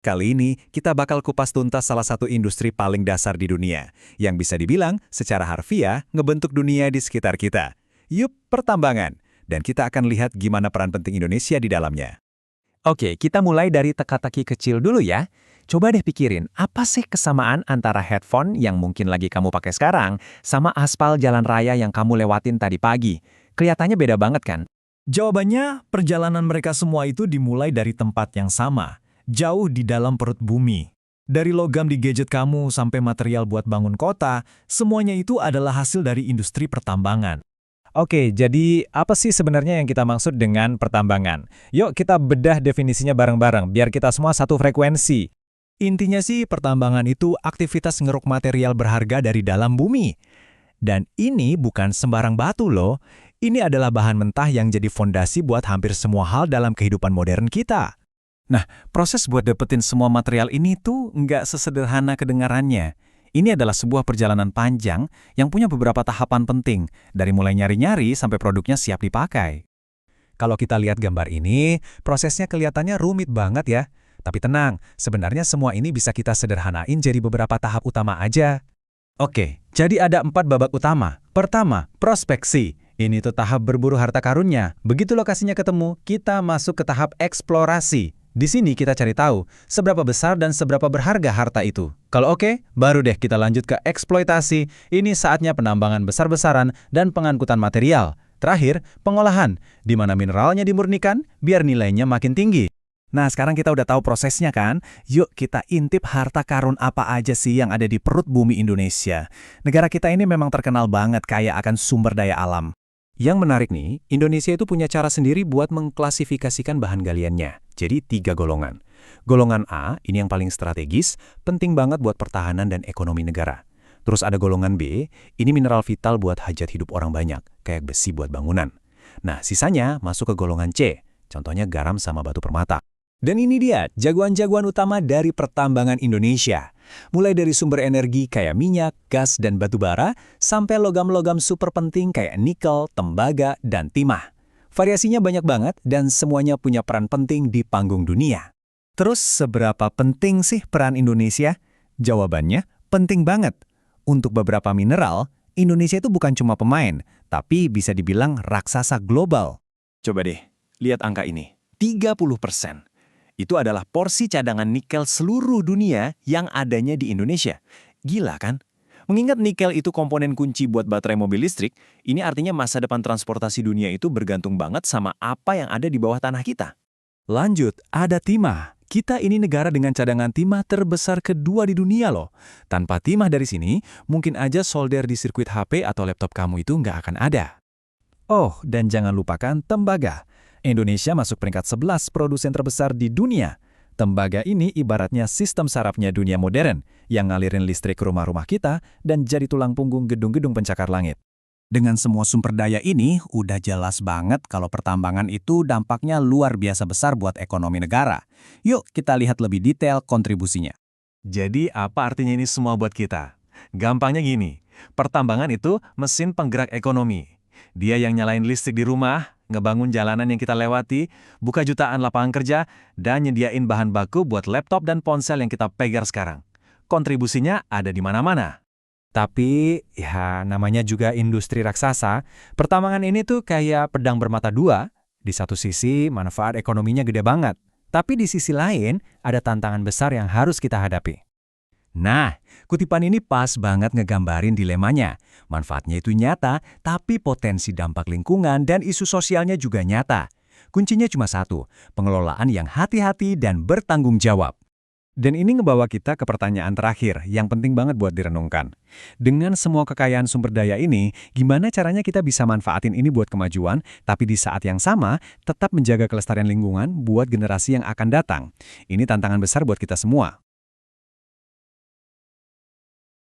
Kali ini, kita bakal kupas tuntas salah satu industri paling dasar di dunia, yang bisa dibilang secara harfiah ngebentuk dunia di sekitar kita. Yup, pertambangan. Dan kita akan lihat gimana peran penting Indonesia di dalamnya. Oke, kita mulai dari teka-teki kecil dulu ya. Coba deh pikirin, apa sih kesamaan antara headphone yang mungkin lagi kamu pakai sekarang sama aspal jalan raya yang kamu lewatin tadi pagi? Kelihatannya beda banget kan? Jawabannya, perjalanan mereka semua itu dimulai dari tempat yang sama, jauh di dalam perut bumi. Dari logam di gadget kamu sampai material buat bangun kota, semuanya itu adalah hasil dari industri pertambangan. Oke, jadi apa sih sebenarnya yang kita maksud dengan pertambangan? Yuk kita bedah definisinya bareng-bareng, biar kita semua satu frekuensi. Intinya sih, pertambangan itu aktivitas ngeruk material berharga dari dalam bumi. Dan ini bukan sembarang batu loh. Ini adalah bahan mentah yang jadi fondasi buat hampir semua hal dalam kehidupan modern kita. Nah, proses buat dapetin semua material ini tuh nggak sesederhana kedengarannya. Ini adalah sebuah perjalanan panjang yang punya beberapa tahapan penting, dari mulai nyari-nyari sampai produknya siap dipakai. Kalau kita lihat gambar ini, prosesnya kelihatannya rumit banget ya. Tapi tenang, sebenarnya semua ini bisa kita sederhanain jadi beberapa tahap utama aja. Oke, jadi ada 4 babak utama. Pertama, prospeksi. Ini tuh tahap berburu harta karunnya. Begitu lokasinya ketemu, kita masuk ke tahap eksplorasi. Di sini kita cari tahu seberapa besar dan seberapa berharga harta itu. Kalau oke, baru deh kita lanjut ke eksploitasi. Ini saatnya penambangan besar-besaran dan pengangkutan material. Terakhir, pengolahan, di mana mineralnya dimurnikan biar nilainya makin tinggi. Nah, sekarang kita udah tahu prosesnya kan? Yuk kita intip harta karun apa aja sih yang ada di perut bumi Indonesia. Negara kita ini memang terkenal banget kaya akan sumber daya alam. Yang menarik nih, Indonesia itu punya cara sendiri buat mengklasifikasikan bahan galiannya. Jadi 3 golongan. Golongan A, ini yang paling strategis, penting banget buat pertahanan dan ekonomi negara. Terus ada golongan B, ini mineral vital buat hajat hidup orang banyak, kayak besi buat bangunan. Nah, sisanya masuk ke golongan C, contohnya garam sama batu permata. Dan ini dia, jagoan-jagoan utama dari pertambangan Indonesia. Mulai dari sumber energi kayak minyak, gas, dan batu bara, sampai logam-logam super penting kayak nikel, tembaga, dan timah. Variasinya banyak banget dan semuanya punya peran penting di panggung dunia. Terus seberapa penting sih peran Indonesia? Jawabannya, penting banget. Untuk beberapa mineral, Indonesia itu bukan cuma pemain, tapi bisa dibilang raksasa global. Coba deh, lihat angka ini, 30%. Itu adalah porsi cadangan nikel seluruh dunia yang adanya di Indonesia. Gila kan? Mengingat nikel itu komponen kunci buat baterai mobil listrik, ini artinya masa depan transportasi dunia itu bergantung banget sama apa yang ada di bawah tanah kita. Lanjut, ada timah. Kita ini negara dengan cadangan timah terbesar kedua di dunia loh. Tanpa timah dari sini, mungkin aja solder di sirkuit HP atau laptop kamu itu nggak akan ada. Oh, dan jangan lupakan tembaga. Indonesia masuk peringkat 11 produsen terbesar di dunia. Tembaga ini ibaratnya sistem sarafnya dunia modern yang ngalirin listrik ke rumah-rumah kita dan jadi tulang punggung gedung-gedung pencakar langit. Dengan semua sumber daya ini, udah jelas banget kalau pertambangan itu dampaknya luar biasa besar buat ekonomi negara. Yuk kita lihat lebih detail kontribusinya. Jadi apa artinya ini semua buat kita? Gampangnya gini, pertambangan itu mesin penggerak ekonomi. Dia yang nyalain listrik di rumah, ngebangun jalanan yang kita lewati, buka jutaan lapangan kerja, dan nyediain bahan baku buat laptop dan ponsel yang kita pegang sekarang. Kontribusinya ada di mana-mana. Tapi, ya namanya juga industri raksasa, pertambangan ini tuh kayak pedang bermata dua. Di satu sisi, manfaat ekonominya gede banget. Tapi di sisi lain, ada tantangan besar yang harus kita hadapi. Nah, kutipan ini pas banget ngegambarin dilemanya. Manfaatnya itu nyata, tapi potensi dampak lingkungan dan isu sosialnya juga nyata. Kuncinya cuma satu, pengelolaan yang hati-hati dan bertanggung jawab. Dan ini ngebawa kita ke pertanyaan terakhir yang penting banget buat direnungkan. Dengan semua kekayaan sumber daya ini, gimana caranya kita bisa manfaatin ini buat kemajuan, tapi di saat yang sama tetap menjaga kelestarian lingkungan buat generasi yang akan datang? Ini tantangan besar buat kita semua.